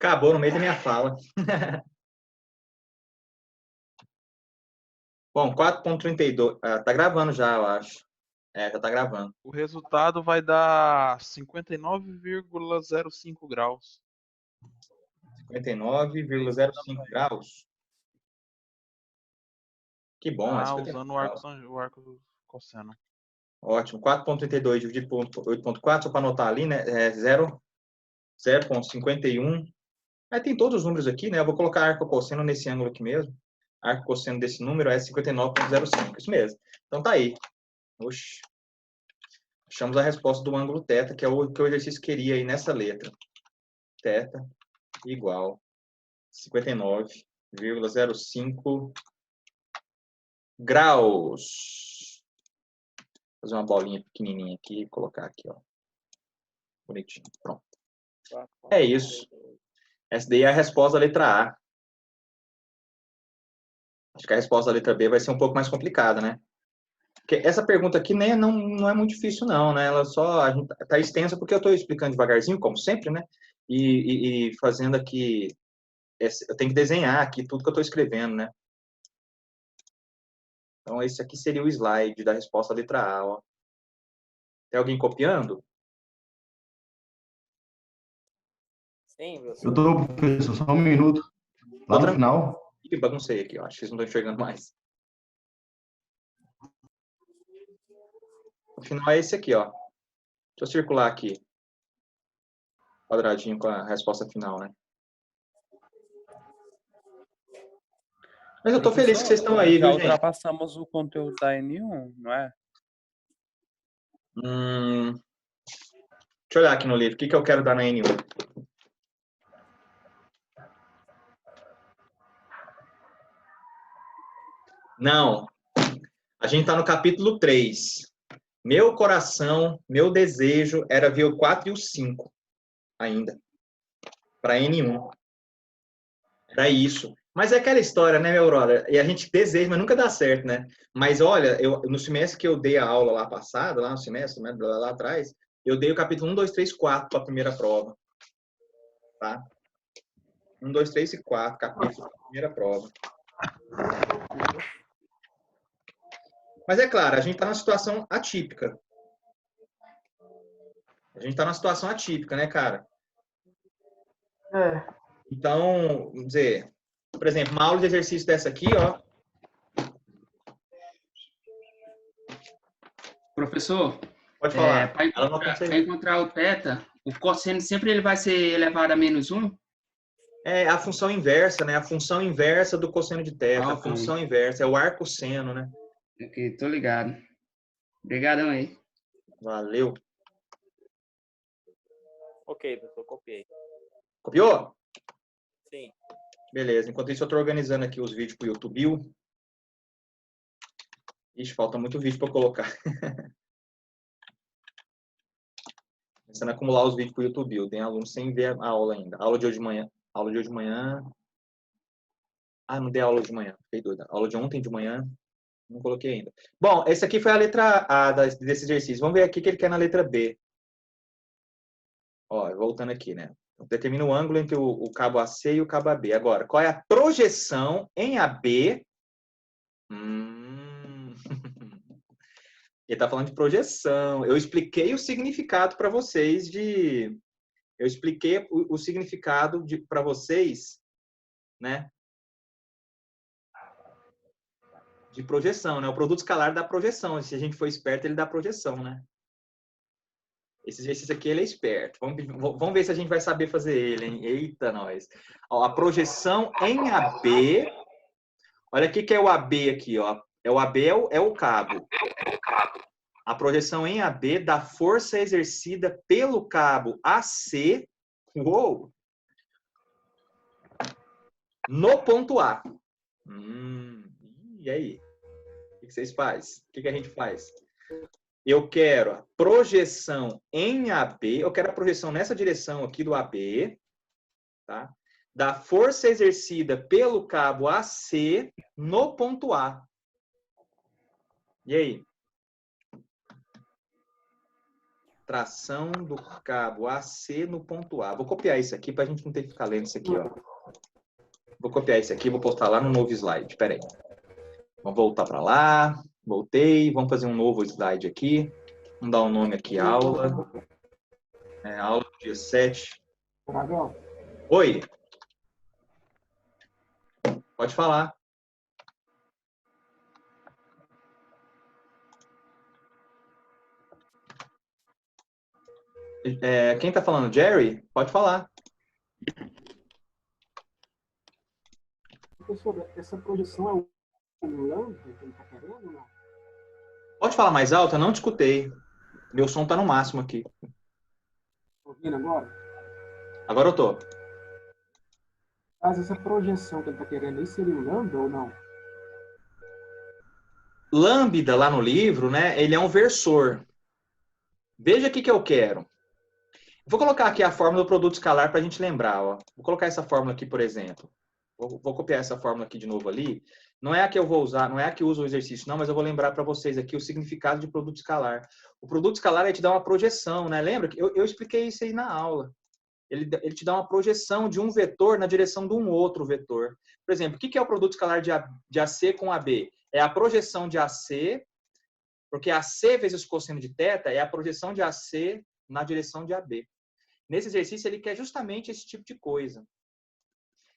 Acabou no meio da minha fala. Bom, 4,32. Tá gravando já, eu acho. Já tá gravando. O resultado vai dar 59,05 graus. 59,05 graus. Que bom, é 59 usando graus. o arco cosseno. Ótimo. 4,32 dividido por 8,4, só para anotar ali, né? 0,51. Aí tem todos os números aqui, né? Eu vou colocar arco cosseno nesse ângulo aqui mesmo. Arco cosseno desse número é 59,05. Isso mesmo. Então tá aí. Oxi. Achamos a resposta do ângulo θ, que é o que o exercício queria aí nessa letra. θ igual 59,05 graus. Vou fazer uma bolinha pequenininha aqui e colocar aqui, ó. Bonitinho. Pronto. É isso. Essa daí é a resposta da letra A. Acho que a resposta da letra B vai ser um pouco mais complicada, né? Porque essa pergunta aqui não é muito difícil, não, né? Ela só tá extensa porque eu estou explicando devagarzinho, como sempre, né? E fazendo aqui. Eu tenho que desenhar aqui tudo que eu estou escrevendo, né? Então, esse aqui seria o slide da resposta da letra A, ó. Tem alguém copiando? Sim, Eu professor. tô, professor, só um minuto. Lá no final. Ih, baguncei aqui, ó. Acho que vocês não estão enxergando mais. O final é esse aqui, ó. Deixa eu circular aqui. Quadradinho com a resposta final, né? Mas eu tô feliz que vocês estão aí, já viu, gente? ultrapassamos o conteúdo da N1, não é? Deixa eu olhar aqui no livro. O que eu quero dar na N1? Não. A gente tá no capítulo 3. Meu coração, meu desejo era ver o 4 e o 5 ainda. Para N1. Era isso. Mas é aquela história, né, meu brother? E a gente deseja, mas nunca dá certo, né? Mas olha, no semestre que eu dei a aula lá passada, lá no semestre, né, lá atrás, eu dei o capítulo 1, 2, 3, 4 para a primeira prova. Tá? 1, 2, 3 e 4, capítulo da primeira prova. Mas é claro, a gente está numa situação atípica. A gente está numa situação atípica, né, cara? Então, vamos dizer, por exemplo, uma aula de exercício dessa aqui, ó. Professor, Pode falar. para encontrar o θ, o cosseno sempre ele vai ser elevado a -1? É a função inversa, né? A função inversa do cosseno de θ. Ah, A função inversa é o arcosseno, né? Ok, tô ligado. Obrigadão aí. Valeu. Ok, professor, copiei. Copiou? Sim. Beleza. Enquanto isso, eu estou organizando aqui os vídeos para o YouTube. Ixi, falta muito vídeo para colocar. Começando a acumular os vídeos para o YouTube. Tem aluno sem ver a aula ainda. Aula de hoje de manhã. Aula de hoje de manhã. Ah, não dei aula de manhã. Fiquei doida. Aula de ontem de manhã. Não coloquei ainda. Bom, esse aqui foi a letra A desse exercício. Vamos ver aqui o que ele quer na letra B. Ó, voltando aqui, né? Determina o ângulo entre o cabo AC e o cabo AB. Agora, qual é a projeção em AB? Ele está falando de projeção. Eu expliquei o significado para vocês de... Eu expliquei o significado para vocês, né? De projeção, né? O produto escalar dá projeção. Se a gente for esperto, ele dá projeção, né? Esse exercício aqui, ele é esperto. Vamos ver se a gente vai saber fazer ele, hein? Eita, nós. Ó, a projeção em AB. Olha o que é o AB aqui, ó. O AB é o cabo. A projeção em AB da força exercida pelo cabo AC, uou, no ponto A. E aí? O que vocês fazem? O que a gente faz? Eu quero a projeção em AB, eu quero a projeção nessa direção aqui do AB, tá? Da força exercida pelo cabo AC no ponto A. E aí? tração do cabo AC no ponto A. Vou copiar isso aqui para a gente não ter que ficar lendo isso aqui, ó. Vou copiar isso aqui e vou postar lá no novo slide. Espera aí. Vamos voltar para lá. Voltei. Vamos fazer um novo slide aqui. Vamos dar um nome aqui, aula. Aula do dia 7. Oi. Pode falar. Quem está falando? Jerry? Pode falar. Professor, essa projeção é o lambda que ele está querendo ou não? Pode falar mais alto? Eu não te escutei. Meu som está no máximo aqui. Ouvindo agora? Agora eu tô. Mas essa projeção que ele está querendo aí seria o lambda ou não? Lambda, lá no livro, né? Ele é um versor. Veja o que eu quero. Vou colocar aqui a fórmula do produto escalar para a gente lembrar. Ó. Vou colocar essa fórmula aqui, por exemplo. Vou copiar essa fórmula aqui de novo ali. Não é a que eu vou usar, não é a que usa o exercício, não, mas eu vou lembrar para vocês aqui o significado de produto escalar. O produto escalar ele te dá uma projeção, né? Lembra que eu expliquei isso aí na aula. Ele te dá uma projeção de um vetor na direção de um outro vetor. Por exemplo, o que é o produto escalar de AC com AB? É a projeção de AC, porque AC vezes cosseno de θ é a projeção de AC na direção de AB. Nesse exercício, ele quer justamente esse tipo de coisa.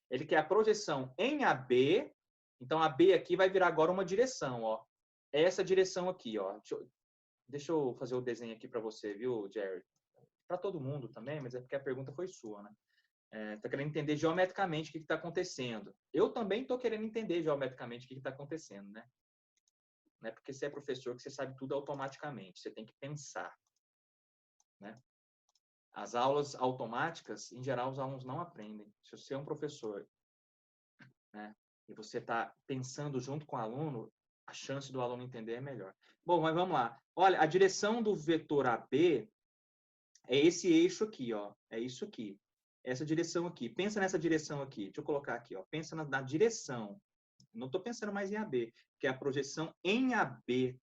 Ele quer a projeção em AB. Então, AB aqui vai virar agora uma direção, ó. É essa direção aqui, ó. Deixa eu fazer o desenho aqui para você, viu, Jerry? Para todo mundo também, mas é porque a pergunta foi sua, né? Tá querendo entender geometricamente o que está acontecendo. Eu também estou querendo entender geometricamente o que está acontecendo, né? Não é porque você é professor que você sabe tudo automaticamente. Você tem que pensar, né? As aulas automáticas, em geral, os alunos não aprendem. Se você é um professor, né, e você está pensando junto com o aluno, a chance do aluno entender é melhor. Bom, mas vamos lá. Olha, a direção do vetor AB é esse eixo aqui, ó. É isso aqui. Essa direção aqui. Pensa nessa direção aqui. Deixa eu colocar aqui, ó. Pensa na direção. Não estou pensando mais em AB, que é a projeção em AB.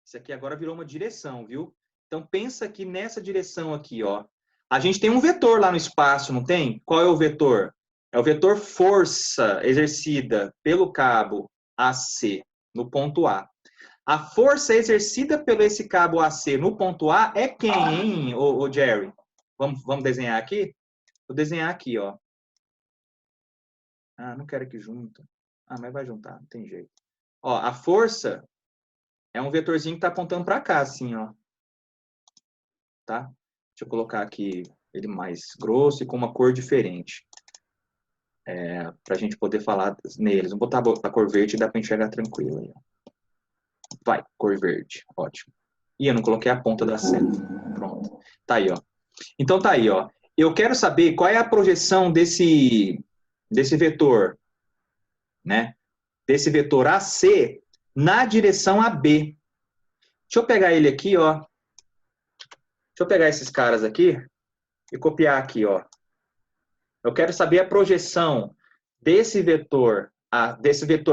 Isso aqui agora virou uma direção, viu? Então, pensa aqui nessa direção aqui, ó. A gente tem um vetor lá no espaço, não tem? Qual é o vetor? É o vetor força exercida pelo cabo AC no ponto A. A força exercida pelo esse cabo AC no ponto A é quem, hein, ô Jerry? Vamos desenhar aqui? Vou desenhar aqui, ó. Ah, não quero que junta. Ah, mas vai juntar, não tem jeito. Ó, a força é um vetorzinho que está apontando para cá, assim, ó. Tá? Deixa eu colocar aqui ele mais grosso e com uma cor diferente. Para a gente poder falar neles. Vou botar a cor verde e dá para enxergar tranquilo. Aí, ó. Vai, cor verde. Ótimo. E eu não coloquei a ponta da seta. Pronto. Tá aí, ó. Então tá aí, ó. Eu quero saber qual é a projeção desse vetor, né? Desse vetor AC na direção AB. Deixa eu pegar ele aqui, ó. Deixa eu pegar esses caras aqui e copiar aqui, ó. Eu quero saber a projeção desse vetor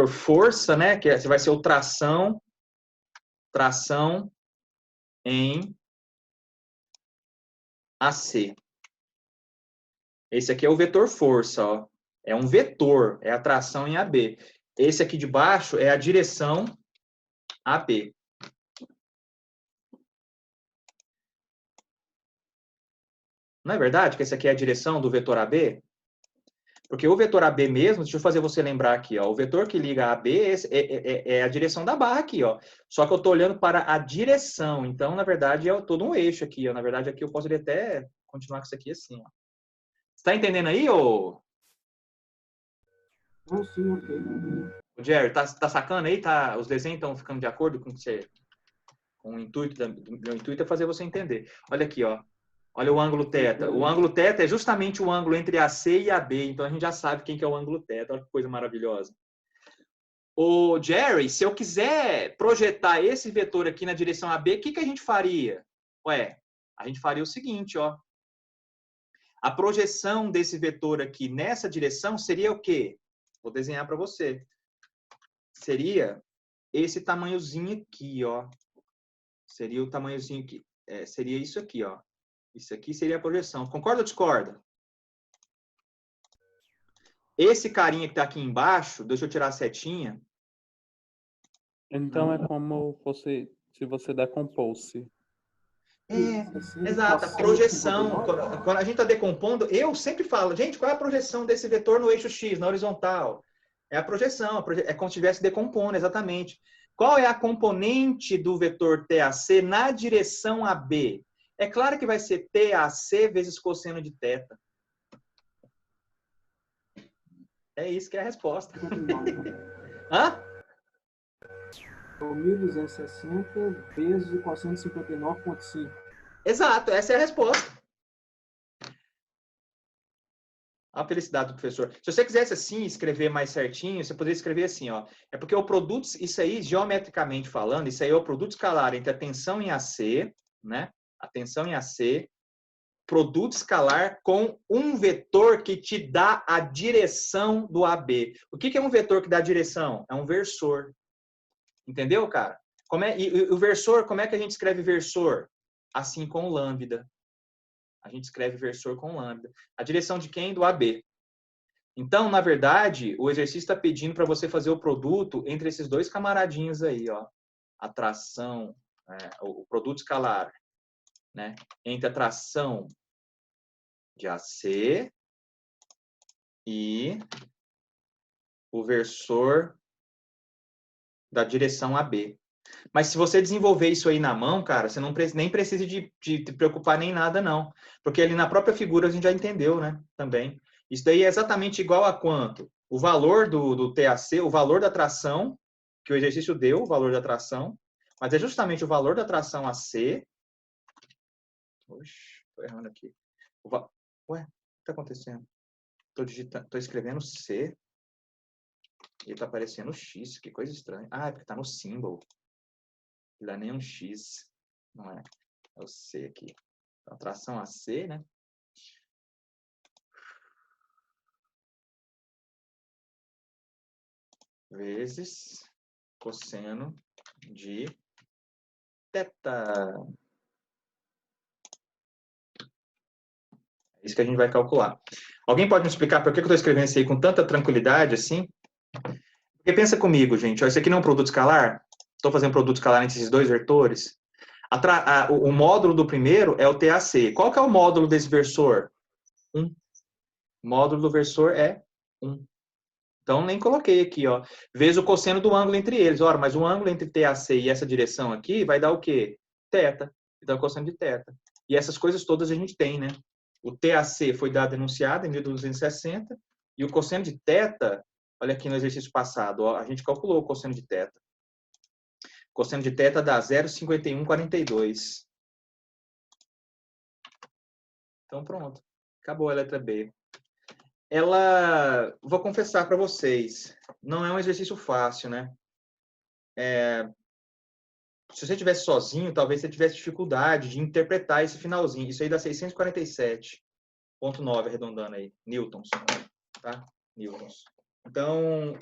força, né? Que vai ser o tração em AC. Esse aqui é o vetor força, ó. É um vetor, é a tração em AB. Esse aqui de baixo é a direção AB. Não é verdade que esse aqui é a direção do vetor AB? Porque o vetor AB mesmo, deixa eu fazer você lembrar aqui, ó, o vetor que liga a AB é a direção da barra aqui, ó. Só que eu estou olhando para a direção, então, na verdade, é todo um eixo aqui, ó. Na verdade, aqui eu poderia até continuar com isso aqui assim, ó. Você está entendendo aí, ô? Não, sim, ok. O Jerry, tá sacando aí? Tá, os desenhos estão ficando de acordo com o intuito do meu intuito é fazer você entender. Olha aqui, ó. Olha o ângulo θ. O ângulo θ é justamente o ângulo entre AC e AB. Então, a gente já sabe quem que é o ângulo θ. Olha que coisa maravilhosa. O Jerry, se eu quiser projetar esse vetor aqui na direção AB, o que a gente faria? Ué, a gente faria o seguinte, ó. A projeção desse vetor aqui nessa direção seria o quê? Vou desenhar para você. Seria esse tamanhozinho aqui, ó. Seria o tamanhozinho aqui. seria isso aqui, ó. Isso aqui seria a projeção. Concorda ou discorda? Esse carinha que está aqui embaixo, deixa eu tirar a setinha. Então é como se você decompôsse. Exato, a projeção. Quando a gente está decompondo, eu sempre falo, gente, qual é a projeção desse vetor no eixo X, na horizontal? É a projeção, é como se estivesse decompondo, exatamente. Qual é a componente do vetor TAC na direção AB? É claro que vai ser TAC vezes cosseno de θ. É isso que é a resposta. Hã? 1260 vezes o cosseno de 59,5. Exato, essa é a resposta. A felicidade do professor. Se você quisesse assim escrever mais certinho, você poderia escrever assim, ó. É porque o produto, isso aí, geometricamente falando, isso aí é o produto escalar entre a tensão em AC, né? A tensão em AC, produto escalar com um vetor que te dá a direção do AB. O que é um vetor que dá a direção? É um versor. Entendeu, cara? E o versor, como é que a gente escreve versor? Assim, com lambda. A gente escreve versor com lambda. A direção de quem? Do AB. Então, na verdade, o exercício está pedindo para você fazer o produto entre esses dois camaradinhos aí, ó. A tração, o produto escalar, né? Entre a tração de AC e o versor da direção AB. Mas se você desenvolver isso aí na mão, cara, você não nem precisa de te preocupar nem nada, não. Porque ali na própria figura a gente já entendeu, né? Também. Isso daí é exatamente igual a quanto? O valor do TAC, o valor da tração, que o exercício deu, o valor da tração, mas é justamente o valor da tração AC. Oxe, tô errando aqui. Ué, o que tá acontecendo? Tô escrevendo C e tá aparecendo X, que coisa estranha. Ah, é porque tá no símbolo. Não é nem um X, não é? É o C aqui. Então, tração AC, né? Vezes cosseno de θ. É isso que a gente vai calcular. Alguém pode me explicar por que eu estou escrevendo isso aí com tanta tranquilidade assim? Porque pensa comigo, gente. Ó, isso aqui não é um produto escalar? Estou fazendo produto escalar entre esses dois vetores. O módulo do primeiro é o TAC. Qual que é o módulo desse versor? 1. O módulo do versor é 1. Então, nem coloquei aqui, ó. Vezes o cosseno do ângulo entre eles. Ora, mas o ângulo entre TAC e essa direção aqui vai dar o quê? Θ. Então, cosseno de θ. E essas coisas todas a gente tem, né? O TAC foi dado enunciado em 1260. E o cosseno de θ, olha aqui no exercício passado, ó, a gente calculou o cosseno de θ. Cosseno de θ dá 0,5142. Então, pronto. Acabou a letra B. Vou confessar para vocês, não é um exercício fácil, né? Se você estivesse sozinho, talvez você tivesse dificuldade de interpretar esse finalzinho. Isso aí dá 647,9, arredondando aí, newtons, tá? Newtons. Então,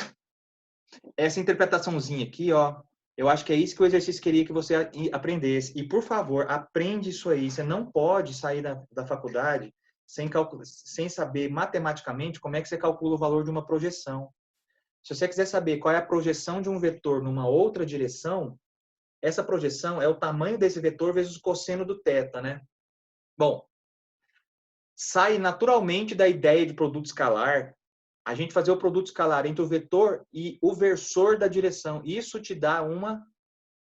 essa interpretaçãozinha aqui, ó, eu acho que é isso que o exercício queria que você aprendesse. E, por favor, aprende isso aí. Você não pode sair da faculdade sem saber matematicamente como é que você calcula o valor de uma projeção. Se você quiser saber qual é a projeção de um vetor numa outra direção, essa projeção é o tamanho desse vetor vezes o cosseno do θ, né? Bom, sai naturalmente da ideia de produto escalar a gente fazer o produto escalar entre o vetor e o versor da direção. Isso te dá uma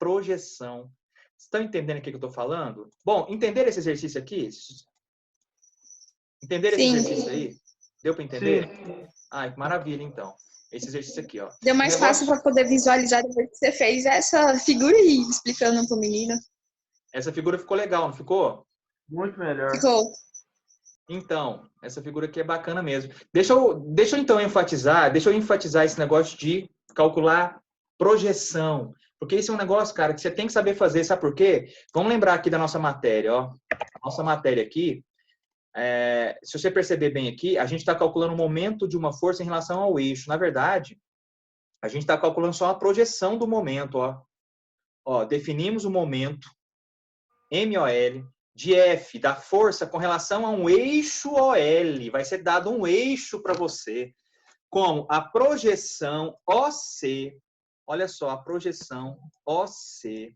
projeção. Vocês estão entendendo o que eu estou falando? Bom, entenderam esse exercício aqui? Entenderam esse exercício aí? Deu para entender? Sim. Ai, que maravilha, então. Esse exercício aqui, ó. Deu mais fácil para poder visualizar depois que você fez essa figura aí, explicando para o menino. Essa figura ficou legal, não ficou? Muito melhor. Ficou. Então, essa figura aqui é bacana mesmo. Deixa eu então enfatizar esse negócio de calcular projeção. Porque isso é um negócio, cara, que você tem que saber fazer. Sabe por quê? Vamos lembrar aqui da nossa matéria, ó. A nossa matéria aqui, se você perceber bem aqui, a gente está calculando o momento de uma força em relação ao eixo. Na verdade, a gente está calculando só a projeção do momento, ó. Ó, definimos o momento MOL, de F, da força com relação a um eixo OL. Vai ser dado um eixo para você, como a projeção OC, olha só, a projeção OC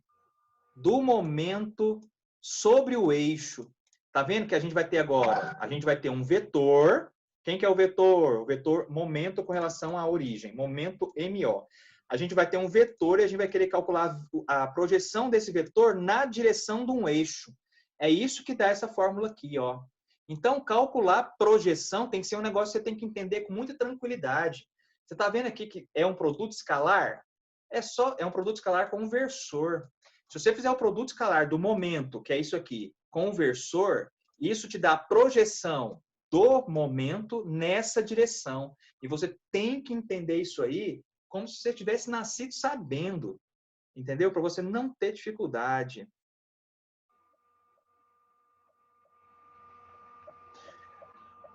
do momento sobre o eixo. Tá vendo que a gente vai ter agora? A gente vai ter um vetor. Quem que é o vetor? O vetor momento com relação à origem, momento MO. A gente vai ter um vetor e a gente vai querer calcular a projeção desse vetor na direção de um eixo. É isso que dá essa fórmula aqui, ó. Então, calcular projeção tem que ser um negócio que você tem que entender com muita tranquilidade. Você está vendo aqui que é um produto escalar? É um produto escalar com um versor. Se você fizer o produto escalar do momento, que é isso aqui, com o versor, isso te dá a projeção do momento nessa direção. E você tem que entender isso aí como se você tivesse nascido sabendo. Entendeu? Para você não ter dificuldade.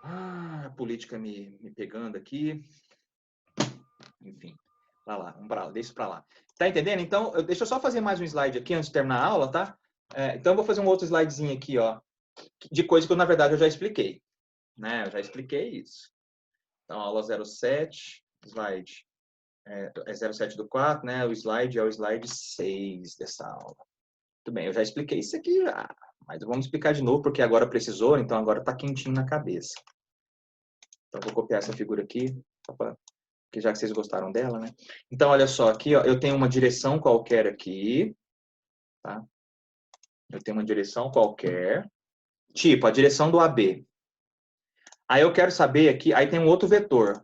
A política me pegando aqui. Enfim, vai lá, vamos para lá, deixa para lá. Tá entendendo? Então, deixa eu só fazer mais um slide aqui antes de terminar a aula, tá? Então, eu vou fazer um outro slidezinho aqui, ó, de coisa que, na verdade, eu já expliquei. Né? Eu já expliquei isso. Então, aula 07, slide 07 do 4, né? O slide é o slide 6 dessa aula. Tudo bem, eu já expliquei isso aqui já. Mas vamos explicar de novo, porque agora precisou, então agora tá quentinho na cabeça. Então, vou copiar essa figura aqui, porque já que vocês gostaram dela, né? Então, olha só, aqui, ó, eu tenho uma direção qualquer aqui, tá? Eu tenho uma direção qualquer, tipo, a direção do AB. Aí eu quero saber aqui, aí tem um outro vetor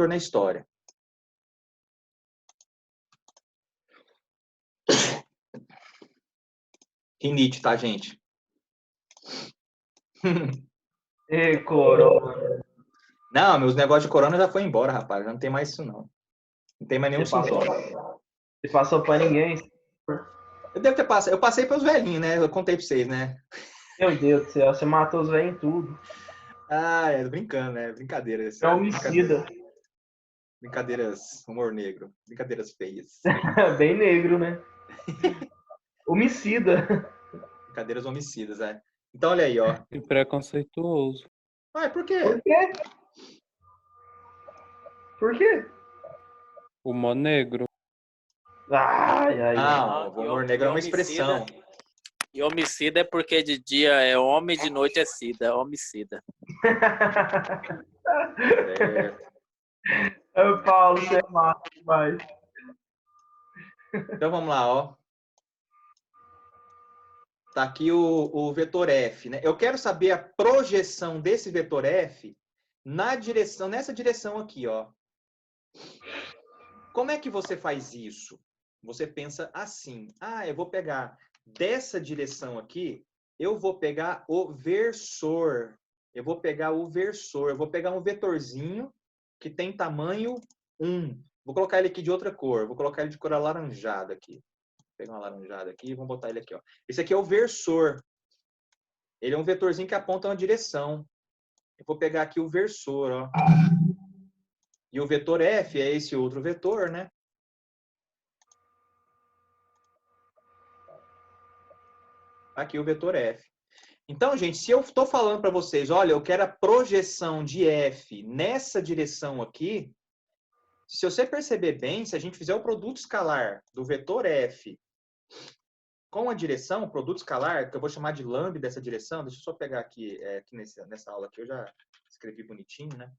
na história. Rinite, tá, gente? E corona. Não, meus negócios de corona já foi embora, rapaz. Já não tem mais isso, não. Não tem mais nenhum sintoma. Você passou pra ninguém? Eu devo ter passado. Eu passei pelos velhinhos, né? Eu contei pra vocês, né? Meu Deus do céu, você matou os velhos em tudo. Ah, brincando, né? Brincadeira. É homicida. Brincadeiras, humor negro. Brincadeiras feias. Bem negro, né? Homicida. Brincadeiras homicidas, é. Então, olha aí, ó. E preconceituoso. Ah, por quê? Por quê? Por quê? Humor negro. Ai, ai, Não, o humor negro é uma expressão. E homicida é porque de dia é homem, de noite é sida. Homicida. Paulo, você é massa demais. Então, vamos lá, ó. Tá aqui o vetor F, né? Eu quero saber a projeção desse vetor F nessa direção aqui, ó. Como é que você faz isso? Você pensa assim: ah, eu vou pegar dessa direção aqui, eu vou pegar o versor. Eu vou pegar um vetorzinho que tem tamanho 1. Vou colocar ele aqui de outra cor. Vou colocar ele de cor alaranjada aqui. Vou pegar uma alaranjada aqui e vamos botar ele aqui, ó. Esse aqui é o versor. Ele é um vetorzinho que aponta uma direção. Eu vou pegar aqui o versor, ó. E o vetor F é esse outro vetor, né? Aqui o vetor F. Então, gente, se eu estou falando para vocês, olha, eu quero a projeção de F nessa direção aqui, se você perceber bem, se a gente fizer o produto escalar do vetor F com a direção, o produto escalar, que eu vou chamar de lambda dessa direção, deixa eu só pegar aqui, aqui nessa aula aqui, eu já escrevi bonitinho, né?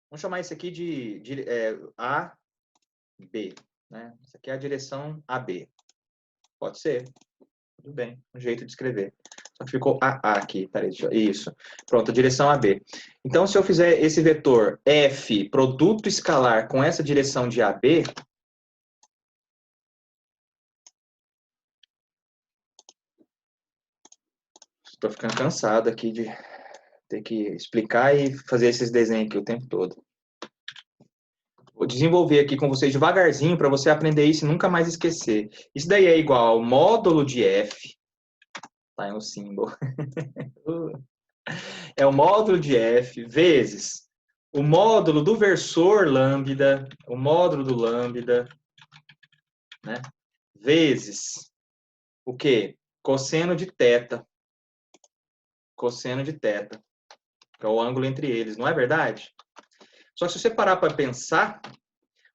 Vamos chamar isso aqui de AB, né? Isso aqui é a direção AB. Pode ser. Tudo bem, um jeito de escrever. Só que ficou AA aqui, peraí, isso. Pronto, direção AB. Então, se eu fizer esse vetor F, produto escalar, com essa direção de AB, estou ficando cansado aqui de ter que explicar e fazer esses desenhos aqui o tempo todo. Vou desenvolver aqui com vocês devagarzinho para você aprender isso e nunca mais esquecer. Isso daí é igual ao módulo de F. Tá, é um símbolo. É o módulo de F vezes o módulo do versor lambda, o módulo do lambda, né? Vezes o quê? Cosseno de θ. Cosseno de θ. Que é o ângulo entre eles, não é verdade? Só que se você parar para pensar,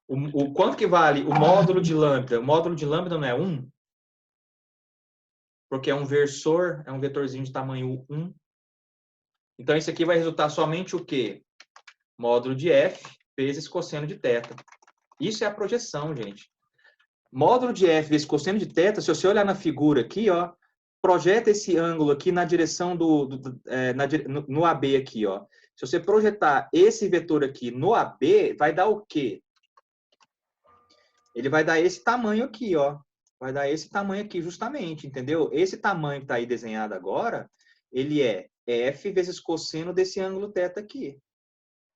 o quanto que vale o módulo de lambda? O módulo de lambda não é 1? Porque é um versor, é um vetorzinho de tamanho 1. Então, isso aqui vai resultar somente o quê? Módulo de f vezes cosseno de θ. Isso é a projeção, gente. Módulo de f vezes cosseno de θ, se você olhar na figura aqui, ó, projeta esse ângulo aqui na direção no AB aqui, ó. Se você projetar esse vetor aqui no AB, vai dar o quê? Ele vai dar esse tamanho aqui, ó. Vai dar esse tamanho aqui, justamente, entendeu? Esse tamanho que está aí desenhado agora, ele é f vezes cosseno desse ângulo θ aqui.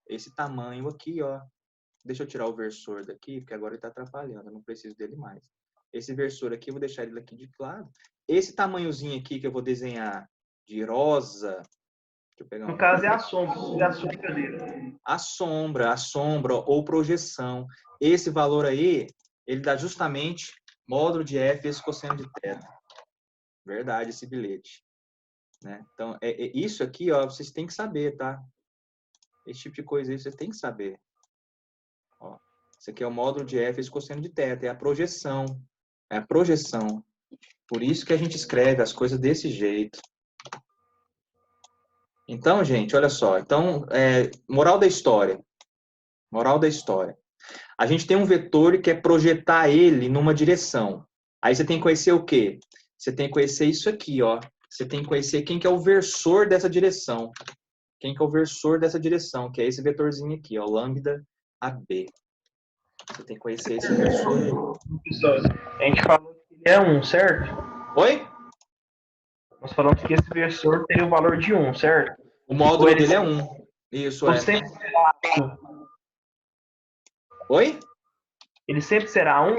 Esse tamanho aqui, ó. Deixa eu tirar o versor daqui, porque agora ele está atrapalhando, eu não preciso dele mais. Esse versor aqui, eu vou deixar ele aqui de lado. Esse tamanhozinho aqui que eu vou desenhar de rosa... Deixa eu pegar No caso é a sombra. É a sombra dele. A sombra ou projeção. Esse valor aí, ele dá justamente módulo de f vezes cosseno de θ. Verdade, esse bilhete. Né? Então, isso aqui, ó, vocês têm que saber, tá? Esse tipo de coisa aí, vocês têm que saber. Ó, isso aqui é o módulo de f vezes cosseno de θ. É a projeção. É a projeção. Por isso que a gente escreve as coisas desse jeito. Então, gente, olha só. Então, moral da história. Moral da história. A gente tem um vetor e quer projetar ele numa direção. Aí você tem que conhecer o quê? Você tem que conhecer isso aqui, ó. Você tem que conhecer quem que é o versor dessa direção. Quem que é o versor dessa direção, que é esse vetorzinho aqui, ó, lambda AB. Você tem que conhecer esse versor. A gente falou que ele é 1, certo? Oi? Nós falamos que esse versor tem o valor de 1, certo? O módulo dele é 1. Isso, Ele sempre será 1. Oi? Ele sempre será 1?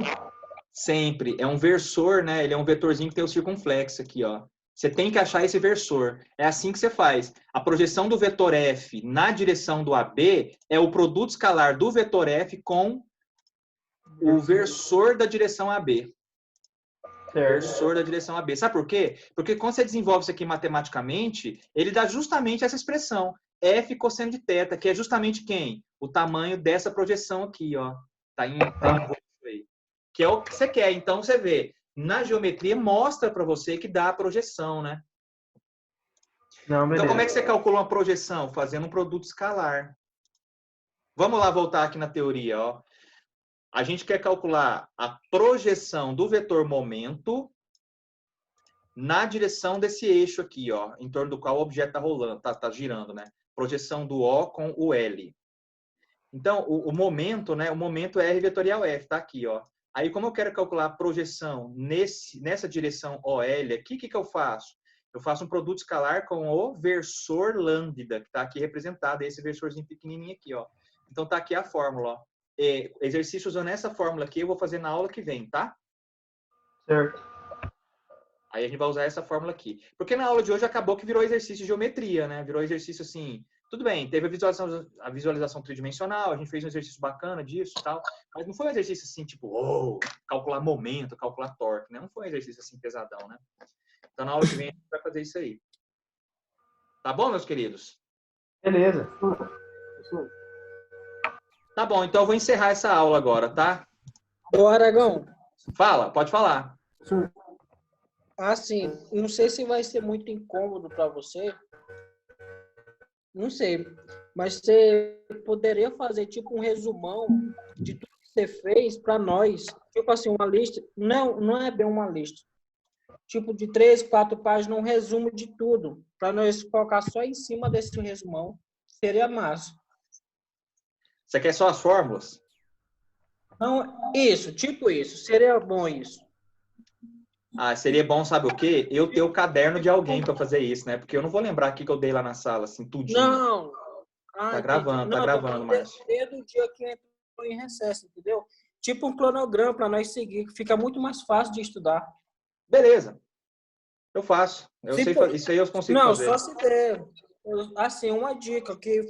Sempre. É um versor, né? Ele é um vetorzinho que tem o circunflexo aqui, ó. Você tem que achar esse versor. É assim que você faz. A projeção do vetor F na direção do AB é o produto escalar do vetor F com o versor da direção AB. Versor da direção AB. Sabe por quê? Porque quando você desenvolve isso aqui matematicamente, ele dá justamente essa expressão. F cosseno de θ, que é justamente quem? O tamanho dessa projeção aqui, ó. Tá em roxo aí. Que é o que você quer. Então, você vê. Na geometria, mostra para você que dá a projeção, né? Não, então, como é que você calcula uma projeção? Fazendo um produto escalar. Vamos lá voltar aqui na teoria, ó. A gente quer calcular a projeção do vetor momento na direção desse eixo aqui, ó, em torno do qual o objeto está rolando, tá girando, né? Projeção do O com o L. Então, o momento, né? O momento é R vetorial F, tá aqui, ó. Aí, como eu quero calcular a projeção nessa direção OL aqui, o que eu faço? Eu faço um produto escalar com o versor lambda, que está aqui representado, esse versorzinho pequenininho aqui, ó. Então, tá aqui a fórmula, ó. Exercício usando essa fórmula aqui, eu vou fazer na aula que vem, tá? Certo. Aí a gente vai usar essa fórmula aqui. Porque na aula de hoje acabou que virou exercício de geometria, né? Virou exercício assim... Tudo bem, teve a visualização tridimensional, a gente fez um exercício bacana disso e tal, mas não foi um exercício assim, tipo, calcular momento, calcular torque, né? Não foi um exercício assim pesadão, né? Então, na aula que vem, a gente vai fazer isso aí. Tá bom, meus queridos? Beleza. Tá bom, então eu vou encerrar essa aula agora, tá? Ô, Aragão. Fala, pode falar. Assim, não sei se vai ser muito incômodo para você. Não sei, mas você poderia fazer tipo um resumão de tudo que você fez para nós, tipo assim, uma lista, não é bem uma lista, tipo de 3, 4 páginas, um resumo de tudo, para nós colocar só em cima desse resumão, seria massa. Você quer só as fórmulas? Não, isso, tipo isso, seria bom isso. Ah, seria bom, sabe o quê? Eu ter o caderno de alguém para fazer isso, né? Porque eu não vou lembrar o que eu dei lá na sala, assim, tudinho. Não. Tá gravando, tá gravando, Márcio. Desde o dia que entrou em recesso, entendeu? Tipo um cronograma para nós seguir, que fica muito mais fácil de estudar. Beleza. Eu faço. Isso aí eu consigo fazer. Não, só se der. Assim, uma dica, que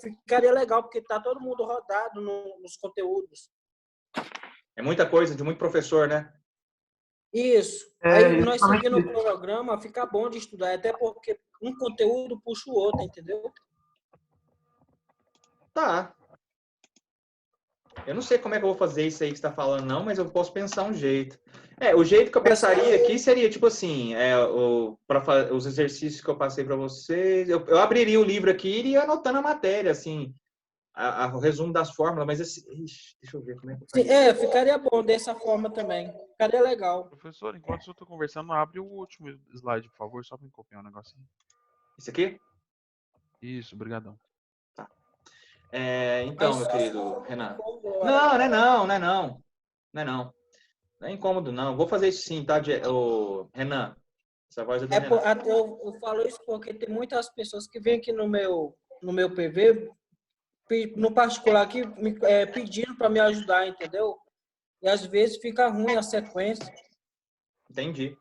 ficaria legal, porque tá todo mundo rodado nos conteúdos. É muita coisa, de muito professor, né? Isso. É, Aí nós exatamente seguindo o isso. programa, fica bom de estudar, até porque um conteúdo puxa o outro, entendeu? Tá. Eu não sei como é que eu vou fazer isso aí que você tá falando, não, mas eu posso pensar um jeito. O jeito que eu pensaria aqui seria, tipo assim, os exercícios que eu passei para vocês, eu abriria o livro aqui e iria anotando a matéria, assim, o resumo das fórmulas, mas assim, ixi, deixa eu ver como é que eu Sim, faria. ficaria bom dessa forma também. Ficaria legal. Professor, enquanto eu tô conversando, abre o último slide, por favor, só pra me copiar um negocinho. Isso aqui? Isso, brigadão. Então, meu querido Renan. Não, não é não, não é não. Não é não. Não é incômodo, não. Vou fazer isso sim, tá, Renan? Essa voz é do Renan. Eu falo isso porque tem muitas pessoas que vêm aqui no meu PV, no particular aqui, pedindo para me ajudar, entendeu? E às vezes fica ruim a sequência. Entendi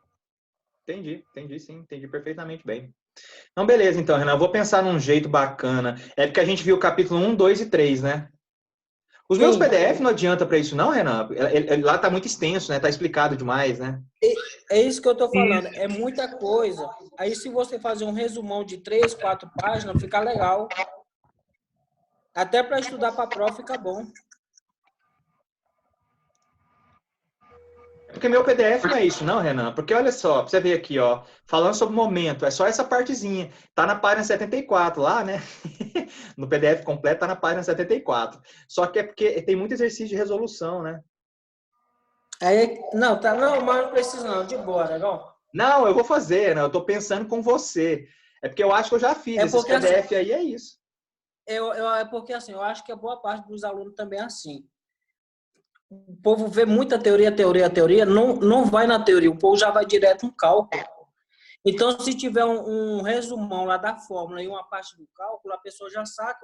sim, entendi perfeitamente bem. Então, beleza, então, Renan, eu vou pensar num jeito bacana. É porque a gente viu o capítulo 1, 2 e 3, né? Os meus Sim. PDF não adianta para isso, não, Renan? Lá tá muito extenso, né? Tá explicado demais, né? É isso que eu tô falando, é muita coisa. Aí se você fazer um resumão de 3, 4 páginas, fica legal. Até para estudar para a prova fica bom. Porque meu PDF não é isso, não, Renan. Porque olha só, pra você ver aqui, ó, falando sobre momento, é só essa partezinha. Tá na página 74 lá, né? No PDF completo tá na página 74. Só que é porque tem muito exercício de resolução, né? Não, mas não precisa não, de boa, legal? Não, eu vou fazer, né? Eu tô pensando com você. É porque eu acho que eu já fiz. Esses PDF aí é isso. É porque assim, eu acho que a boa parte dos alunos também é assim. O povo vê muita teoria, não vai na teoria, o povo já vai direto no cálculo. Então, se tiver um resumão lá da fórmula e uma parte do cálculo, a pessoa já saca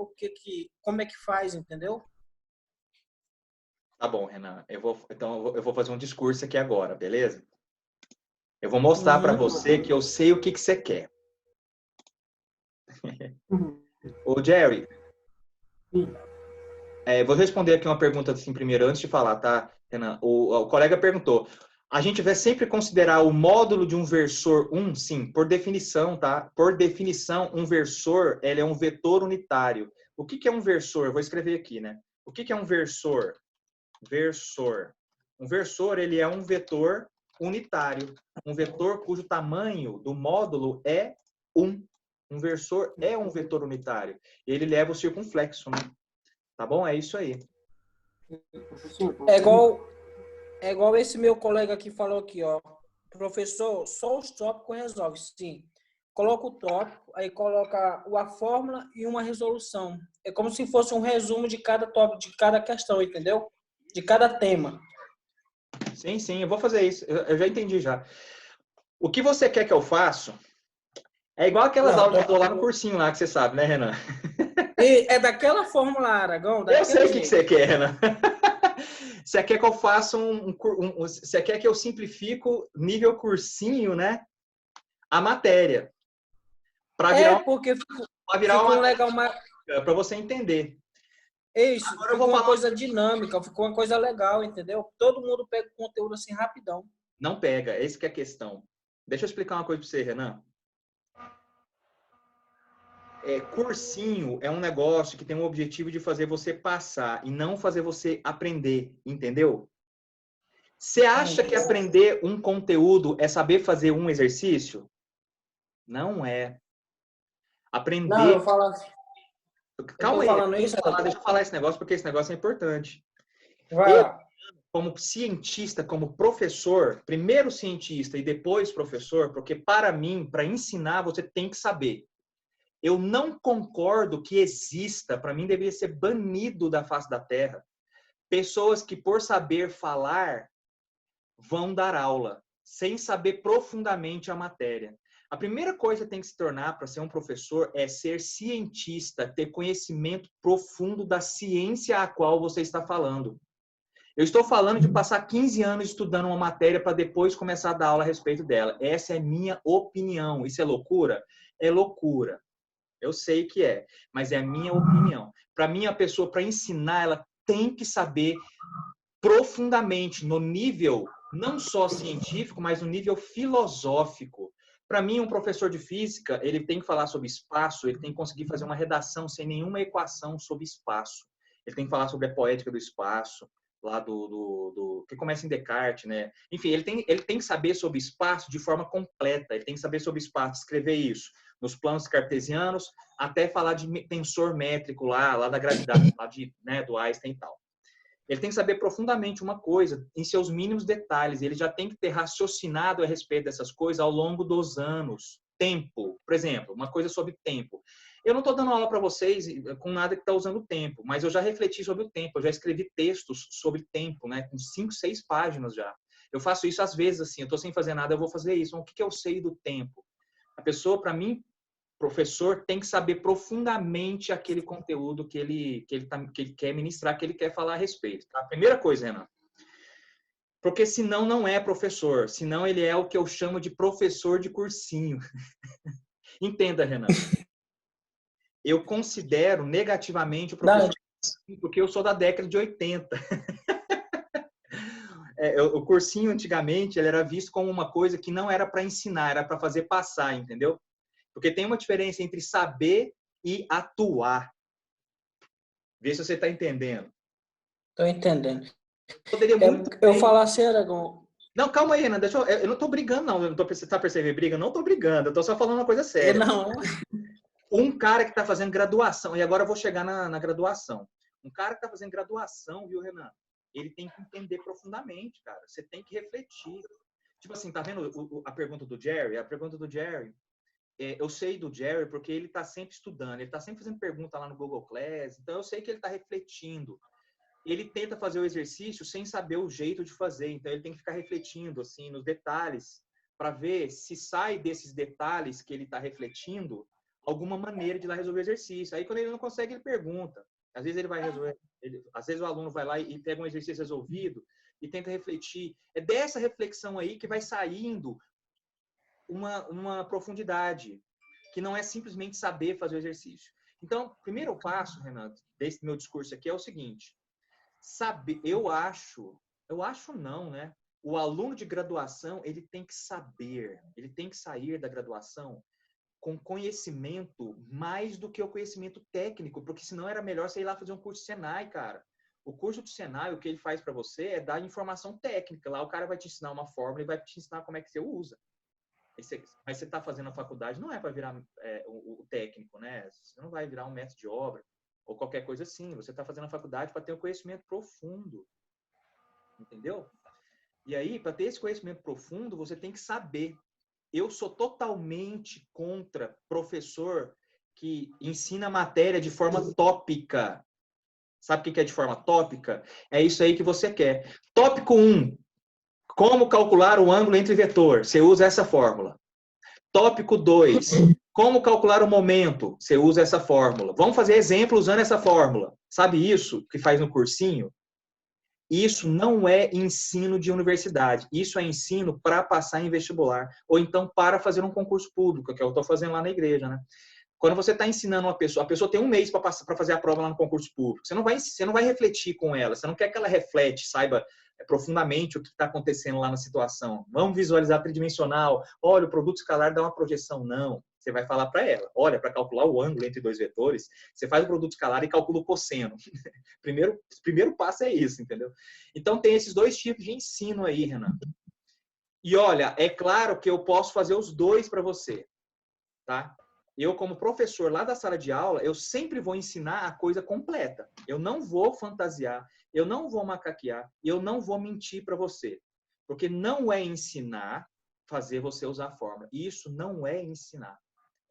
como é que faz, entendeu? Tá bom, Renan. Então eu vou fazer um discurso aqui agora, beleza? Eu vou mostrar para você que eu sei o que você quer. Ô, Jerry. Vou responder aqui uma pergunta assim primeiro, antes de falar, tá, Renan? O colega perguntou. A gente vai sempre considerar o módulo de um versor 1, sim, por definição, tá? Por definição, um versor, ele é um vetor unitário. O que é um versor? Eu vou escrever aqui, né? O que é um versor? Versor. Um versor, ele é um vetor unitário. Um vetor cujo tamanho do módulo é 1. Um versor é um vetor unitário. Ele leva o circunflexo, né? Tá bom? É isso aí. É igual esse meu colega aqui falou aqui, ó. Professor, só os tópicos resolve. Sim. Coloca o tópico, aí coloca a fórmula e uma resolução. É como se fosse um resumo de cada tópico, de cada questão, entendeu? De cada tema. Sim, eu vou fazer isso. Eu já entendi já. O que você quer que eu faça é igual aquelas aulas que eu dou lá no cursinho lá, que você sabe, né, Renan? É daquela fórmula, Aragão. Eu sei o que você quer, Renan. Você quer que eu faça você quer que eu simplifico nível cursinho, né? A matéria. Para virar uma legal, para você entender. Isso, agora ficou uma coisa dinâmica, ficou uma coisa legal, entendeu? Todo mundo pega o conteúdo assim rapidão. Não pega, essa que é a questão. Deixa eu explicar uma coisa para você, Renan. Cursinho é um negócio que tem o objetivo de fazer você passar e não fazer você aprender, entendeu? Você acha que aprender um conteúdo é saber fazer um exercício? Não é. Aprender... Não, eu falo assim. Calma aí, deixa eu falar esse negócio, porque esse negócio é importante. Como cientista, como professor, primeiro cientista e depois professor, porque para mim, para ensinar, você tem que saber. Eu não concordo que exista, para mim deveria ser banido da face da terra, pessoas que por saber falar vão dar aula, sem saber profundamente a matéria. A primeira coisa que tem que se tornar para ser um professor é ser cientista, ter conhecimento profundo da ciência a qual você está falando. Eu estou falando de passar 15 anos estudando uma matéria para depois começar a dar aula a respeito dela. Essa é minha opinião. Isso é loucura? É loucura. Eu sei que é, mas é a minha opinião. Para mim, a pessoa, para ensinar, ela tem que saber profundamente, no nível não só científico, mas no nível filosófico. Para mim, um professor de física, ele tem que falar sobre espaço, ele tem que conseguir fazer uma redação sem nenhuma equação sobre espaço. Ele tem que falar sobre a poética do espaço, lá que começa em Descartes, né? Enfim, ele tem que saber sobre espaço de forma completa, ele tem que saber sobre espaço, escrever isso nos planos cartesianos, até falar de tensor métrico lá da gravidade, lá né, do Einstein e tal. Ele tem que saber profundamente uma coisa, em seus mínimos detalhes. Ele já tem que ter raciocinado a respeito dessas coisas ao longo dos anos. Tempo, por exemplo, uma coisa sobre tempo. Eu não estou dando aula para vocês com nada que está usando tempo, mas eu já refleti sobre o tempo. Eu já escrevi textos sobre tempo, né, com 5, 6 páginas já. Eu faço isso às vezes, assim, eu estou sem fazer nada, eu vou fazer isso. Então, o que eu sei do tempo? A pessoa, para mim, professor, tem que saber profundamente aquele conteúdo que ele quer ministrar, que ele quer falar a respeito. Tá? Primeira coisa, Renan. Porque senão não é professor. Senão ele é o que eu chamo de professor de cursinho. Entenda, Renan. Eu considero negativamente o professor de cursinho porque eu sou da década de 80. O cursinho, antigamente, ele era visto como uma coisa que não era para ensinar, era para fazer passar, entendeu? Porque tem uma diferença entre saber e atuar. Vê se você está entendendo. Tô entendendo. Eu falar assim, Aragão. Não, calma aí, Renan. Eu não estou brigando, não. Você está percebendo briga? Não estou brigando. Eu estou só falando uma coisa séria. Não. Um cara que está fazendo graduação, e agora eu vou chegar na graduação. Um cara que está fazendo graduação, viu, Renan? Ele tem que entender profundamente, cara. Você tem que refletir. Tipo assim, tá vendo a pergunta do Jerry? A pergunta do Jerry... eu sei do Jerry porque ele está sempre estudando, ele está sempre fazendo pergunta lá no Google Class, então eu sei que ele está refletindo. Ele tenta fazer o exercício sem saber o jeito de fazer, então ele tem que ficar refletindo assim nos detalhes para ver se sai desses detalhes que ele está refletindo alguma maneira de lá resolver o exercício. Aí quando ele não consegue, ele pergunta. Às vezes ele vai resolver, às vezes o aluno vai lá e pega um exercício resolvido e tenta refletir. É dessa reflexão aí que vai saindo uma profundidade, que não é simplesmente saber fazer o exercício. Então, o primeiro passo, Renato, desse meu discurso aqui é o seguinte: saber, eu acho não, né? O aluno de graduação, ele tem que saber, ele tem que sair da graduação com conhecimento mais do que o conhecimento técnico, porque senão era melhor você ir lá fazer um curso de Senai, cara. O curso de Senai, o que ele faz para você é dar informação técnica. Lá o cara vai te ensinar uma fórmula e vai te ensinar como é que você usa. Mas você está fazendo a faculdade, não é para virar o técnico, né? Você não vai virar um mestre de obra ou qualquer coisa assim. Você está fazendo a faculdade para ter um conhecimento profundo. Entendeu? E aí, para ter esse conhecimento profundo, você tem que saber. Eu sou totalmente contra professor que ensina matéria de forma tópica. Sabe o que é de forma tópica? É isso aí que você quer. Tópico 1. Como calcular o ângulo entre vetor? Você usa essa fórmula. Tópico 2. Como calcular o momento? Você usa essa fórmula. Vamos fazer exemplo usando essa fórmula. Sabe isso que faz no cursinho? Isso não é ensino de universidade. Isso é ensino para passar em vestibular. Ou então para fazer um concurso público, que eu estou fazendo lá na igreja, né? Quando você está ensinando uma pessoa, a pessoa tem um mês para fazer a prova lá no concurso público. Você não vai refletir com ela. Você não quer que ela reflete, saiba profundamente o que está acontecendo lá na situação. Vamos visualizar tridimensional. Olha, o produto escalar dá uma projeção. Não. Você vai falar para ela. Olha, para calcular o ângulo entre dois vetores, você faz o produto escalar e calcula o cosseno. Primeiro passo é isso, entendeu? Então, tem esses dois tipos de ensino aí, Renato. E olha, é claro que eu posso fazer os dois para você, tá? Eu, como professor lá da sala de aula, eu sempre vou ensinar a coisa completa. Eu não vou fantasiar, eu não vou macaquear, eu não vou mentir para você. Porque não é ensinar fazer você usar a fórmula. Isso não é ensinar.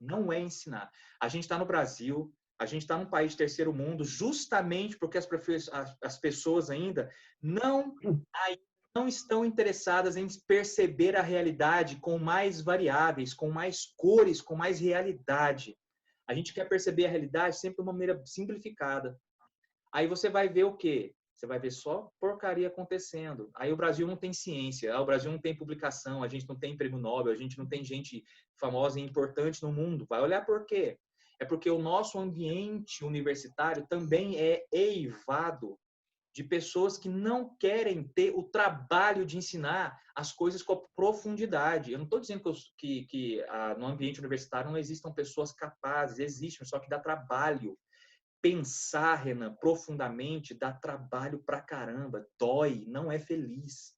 Não é ensinar. A gente está no Brasil, a gente está num país de terceiro mundo, justamente porque as pessoas ainda não estão interessadas em perceber a realidade com mais variáveis, com mais cores, com mais realidade. A gente quer perceber a realidade sempre de uma maneira simplificada. Aí você vai ver o quê? Você vai ver só porcaria acontecendo. Aí o Brasil não tem ciência, o Brasil não tem publicação, a gente não tem prêmio Nobel, a gente não tem gente famosa e importante no mundo. Vai olhar por quê? É porque o nosso ambiente universitário também é eivado de pessoas que não querem ter o trabalho de ensinar as coisas com profundidade. Eu não estou dizendo que no ambiente universitário não existam pessoas capazes, existem, só que dá trabalho. Pensar, Renan, profundamente, dá trabalho pra caramba, dói, não é feliz.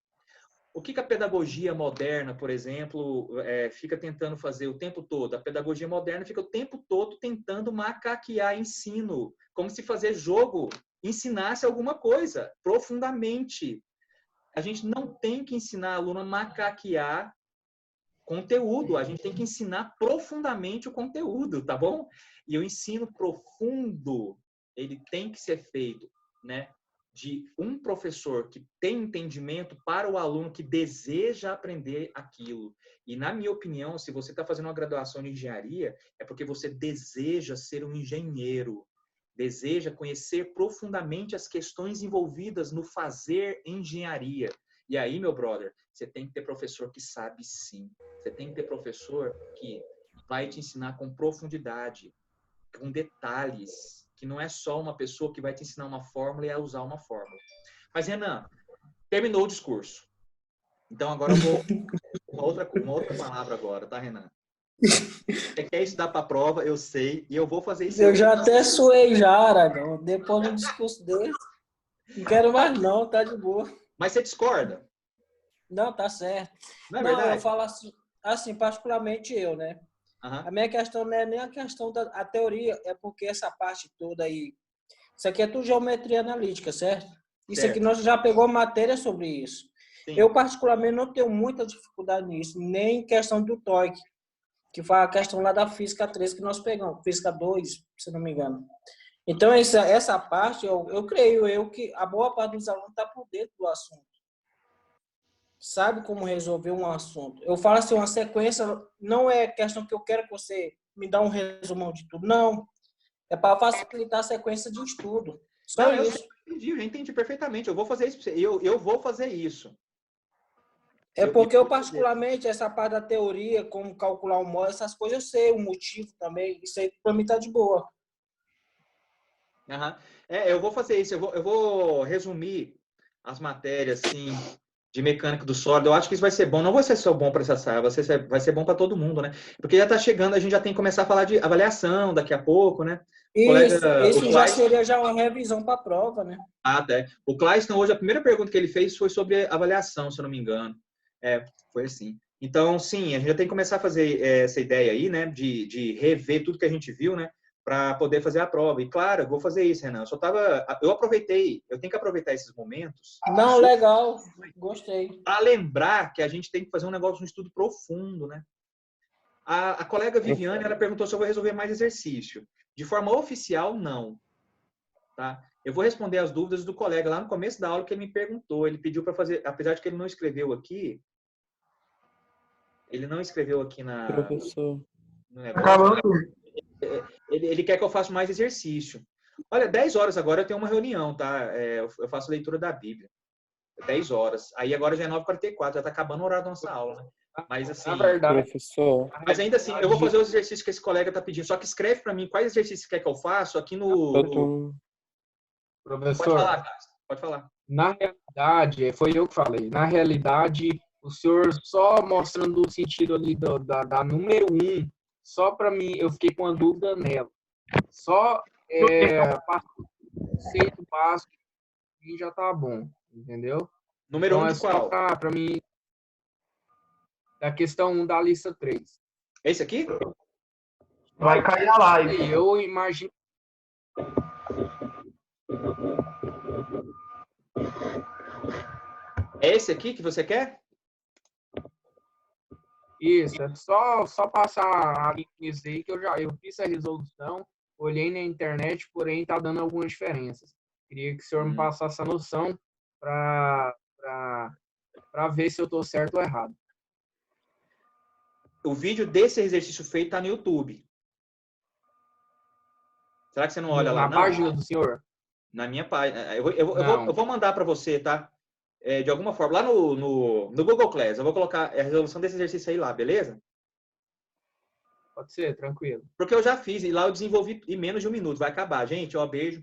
O que a pedagogia moderna, por exemplo, fica tentando fazer o tempo todo? A pedagogia moderna fica o tempo todo tentando macaquear ensino, como se fazer jogo ensinasse alguma coisa, profundamente. A gente não tem que ensinar aluno a macaquear conteúdo, a gente tem que ensinar profundamente o conteúdo, tá bom? E o ensino profundo, ele tem que ser feito, né, de um professor que tem entendimento para o aluno que deseja aprender aquilo. E, na minha opinião, se você está fazendo uma graduação de engenharia, é porque você deseja ser um engenheiro, deseja conhecer profundamente as questões envolvidas no fazer engenharia. E aí, meu brother, você tem que ter professor que sabe sim. Você tem que ter professor que vai te ensinar com profundidade, com detalhes, que não é só uma pessoa que vai te ensinar uma fórmula e a usar uma fórmula. Mas, Renan, terminou o discurso. Então, agora eu vou... uma outra palavra agora, tá, Renan? Você quer estudar para a prova, eu sei, e eu vou fazer isso. Eu já até suei já, Aragão, depois de um discurso desse. Não quero mais não, tá de boa. Mas você discorda? Não, tá certo. Não é verdade? Eu falo assim, particularmente eu, né? A minha questão não é nem a questão da teoria, é porque essa parte toda aí, isso aqui é tudo geometria analítica, certo? Isso certo. Aqui nós já pegou matéria sobre isso. Sim. Eu, particularmente, não tenho muita dificuldade nisso, nem em questão do TOEIC, que foi a questão lá da Física 3 que nós pegamos, Física 2, se não me engano. Então, essa parte, eu creio que a boa parte dos alunos está por dentro do assunto. Sabe como resolver um assunto. Eu falo assim, uma sequência, não é questão que eu quero que você me dá um resumão de tudo, não. É para facilitar a sequência de estudo. Só não, isso. Eu entendi perfeitamente. Eu vou fazer isso. Eu vou fazer isso. É porque eu, particularmente, essa parte da teoria, como calcular o módulo, essas coisas, eu sei o motivo também. Isso aí, para mim, tá de boa. Eu vou fazer isso. Eu vou resumir as matérias, assim, de mecânica do sólido. Eu acho que isso vai ser bom. Não vai ser só bom para essa sala, vai ser bom para todo mundo, né? Porque já está chegando, a gente já tem que começar a falar de avaliação daqui a pouco, né? Isso já seria já uma revisão para a prova, né? Até. O Clayton, hoje, a primeira pergunta que ele fez foi sobre avaliação, se eu não me engano. Foi assim. Então, sim, a gente já tem que começar a fazer essa ideia aí, né? De rever tudo que a gente viu, né? Para poder fazer a prova. E, claro, eu vou fazer isso, Renan. Eu tenho que aproveitar esses momentos. Não, legal. Gostei. Para lembrar que a gente tem que fazer um negócio, um estudo profundo, né? A colega Viviane, ela perguntou se eu vou resolver mais exercício. De forma oficial, não. Tá? Eu vou responder as dúvidas do colega lá no começo da aula que ele me perguntou. Ele pediu para fazer, apesar de que ele não escreveu aqui. Ele não escreveu aqui na... Professor. No negócio. Ele quer que eu faça mais exercício. Olha, 10 horas agora eu tenho uma reunião, tá? Eu faço leitura da Bíblia. 10 horas. Aí agora já é 9h44, já tá acabando o horário da nossa aula, né? Mas assim... Na verdade, professor. Mas ainda assim, eu vou fazer os exercícios que esse colega tá pedindo. Só que escreve para mim quais exercícios quer que eu faça aqui no... Professor, pode falar, Cássio. Pode falar. Na realidade, foi eu que falei, na realidade, o senhor só mostrando o sentido ali da número 1, só para mim, eu fiquei com uma dúvida nela. Só conceito básico e já tá bom, entendeu? Número 1 então, de qual? Para mim, da questão 1 da lista 3. Esse aqui? Vai cair a live. Eu imagino. É esse aqui que você quer? Isso, é só passar a linha aí que eu fiz a resolução, olhei na internet, porém tá dando algumas diferenças. Queria que o senhor me passasse essa noção para ver se eu tô certo ou errado. O vídeo desse exercício feito tá no YouTube. Será que você não olha lá, não? Na página do senhor? Na minha página. Eu vou mandar para você, tá? De alguma forma. Lá no Google Class. Eu vou colocar a resolução desse exercício aí lá, beleza? Pode ser, tranquilo. Porque eu já fiz. E lá eu desenvolvi em menos de 1 minuto. Vai acabar. Gente, ó, beijo.